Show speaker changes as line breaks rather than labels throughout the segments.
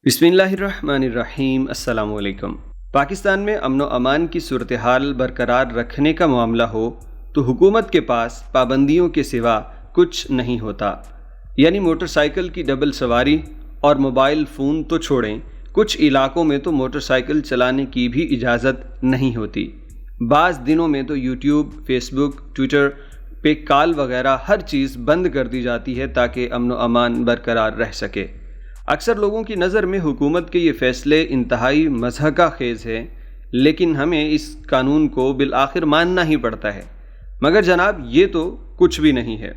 बिस्मिल्लाहिर्रहमानिर्रहीम। अस्सलाम वालेकुम। पाकिस्तान में अमन व अमान की सूरत-ए-हाल बरकरार रखने का मामला हो तो हुकूमत के पास पाबंदियों के सिवा कुछ नहीं होता। यानी मोटरसाइकिल की डबल सवारी और मोबाइल फ़ोन तो छोड़ें, कुछ इलाकों में तो मोटरसाइकिल चलाने की भी इजाज़त नहीं होती। बाज़ दिनों में तो यूट्यूब, फेसबुक, ट्विटर पे कॉल वगैरह हर चीज़ बंद कर दी जाती है ताकि अमन व अमान बरकरार रह सके। अक्सर लोगों की नज़र में हुकूमत के ये फ़ैसले इंतहाई मज़हक़ा खेज़ है, लेकिन हमें इस कानून को बिल आखिर मानना ही पड़ता है। मगर जनाब, ये तो कुछ भी नहीं है।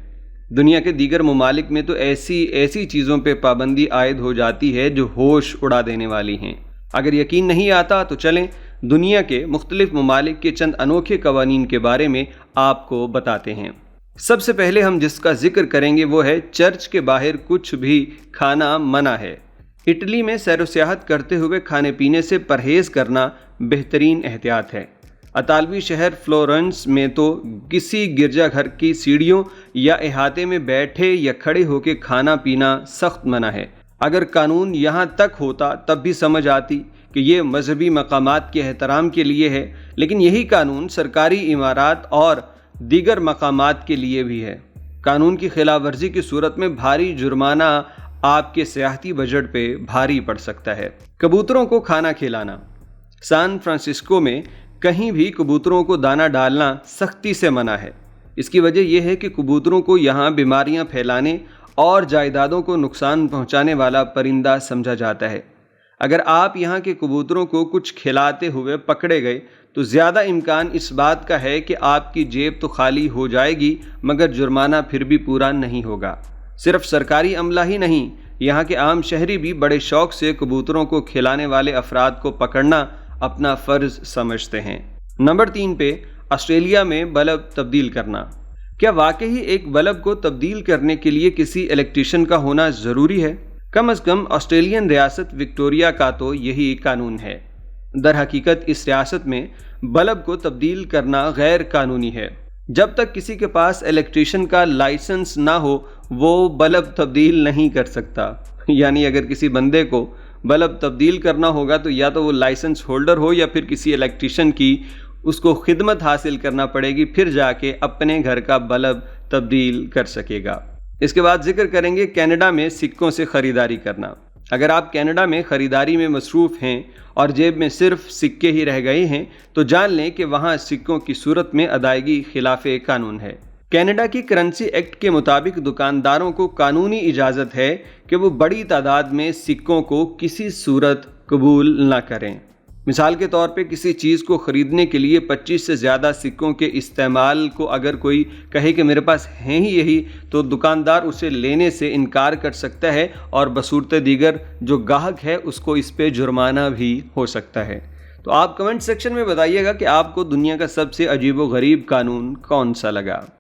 दुनिया के दीगर ममालिक में तो ऐसी चीज़ों पे पाबंदी आयद हो जाती है जो होश उड़ा देने वाली हैं। अगर यकीन नहीं आता तो चलें दुनिया के मुख्तलिफ ममालिक के चंद अनोखे कवानीन के बारे में आपको बताते हैं। सबसे पहले हम जिसका जिक्र करेंगे वो है चर्च के बाहर कुछ भी खाना मना है। इटली में सैर व सियाहत करते हुए खाने पीने से परहेज़ करना बेहतरीन एहतियात है। अतालवी शहर फ्लोरेंस में तो किसी गिरजाघर की सीढ़ियों या अहाते में बैठे या खड़े होकर खाना पीना सख्त मना है। अगर कानून यहाँ तक होता तब भी समझ आती कि ये मजहबी मकामात के एहतराम के लिए है, लेकिन यही कानून सरकारी इमारत और दीगर मकामात के लिए भी है। कानून की खिलाफ वर्जी की सूरत में भारी जुर्माना आपके सियाहती बजट पे भारी पड़ सकता है। कबूतरों को खाना खिलाना। सैन फ्रांसिस्को में कहीं भी कबूतरों को दाना डालना सख्ती से मना है। इसकी वजह यह है कि कबूतरों को यहाँ बीमारियाँ फैलाने और जायदादों को नुकसान पहुँचाने वाला परिंदा समझा जाता है। अगर आप यहाँ के कबूतरों को कुछ खिलाते हुए पकड़े गए तो ज़्यादा इम्कान इस बात का है कि आपकी जेब तो खाली हो जाएगी, मगर जुर्माना फिर भी पूरा नहीं होगा। सिर्फ सरकारी अमला ही नहीं, यहाँ के आम शहरी भी बड़े शौक़ से कबूतरों को खिलाने वाले अफराद को पकड़ना अपना फ़र्ज़ समझते हैं। नंबर 3 पे ऑस्ट्रेलिया में बल्ब तब्दील करना। क्या वाकई एक बल्ब को तब्दील करने के लिए किसी इलेक्ट्रीशियन का होना ज़रूरी है? कम अज़ कम ऑस्ट्रेलियन रियासत विक्टोरिया का तो यही कानून है। दर हकीकत इस रियासत में बल्ब को तब्दील करना गैर कानूनी है। जब तक किसी के पास इलेक्ट्रीशियन का लाइसेंस ना हो वो बल्ब तब्दील नहीं कर सकता। यानी अगर किसी बंदे को बल्ब तब्दील करना होगा तो या तो वो लाइसेंस होल्डर हो या फिर किसी इलेक्ट्रीशियन की उसको खिदमत हासिल करना पड़ेगी, फिर जाके अपने घर का बल्ब तब्दील कर सकेगा। इसके बाद जिक्र करेंगे कनाडा में सिक्कों से ख़रीदारी करना। अगर आप कनाडा में ख़रीदारी में मसरूफ़ हैं और जेब में सिर्फ सिक्के ही रह गए हैं तो जान लें कि वहाँ सिक्कों की सूरत में अदायगी खिलाफ़े कानून है। कनाडा की करेंसी एक्ट के मुताबिक दुकानदारों को कानूनी इजाज़त है कि वो बड़ी तादाद में सिक्कों को किसी सूरत कबूल न करें। मिसाल के तौर पे किसी चीज़ को ख़रीदने के लिए 25 से ज़्यादा सिक्कों के इस्तेमाल को अगर कोई कहे कि मेरे पास हैं ही यही, तो दुकानदार उसे लेने से इनकार कर सकता है और बसूरत दीगर जो गाहक है उसको इस पे जुर्माना भी हो सकता है। तो आप कमेंट सेक्शन में बताइएगा कि आपको दुनिया का सबसे अजीब व गरीब कानून कौन सा लगा।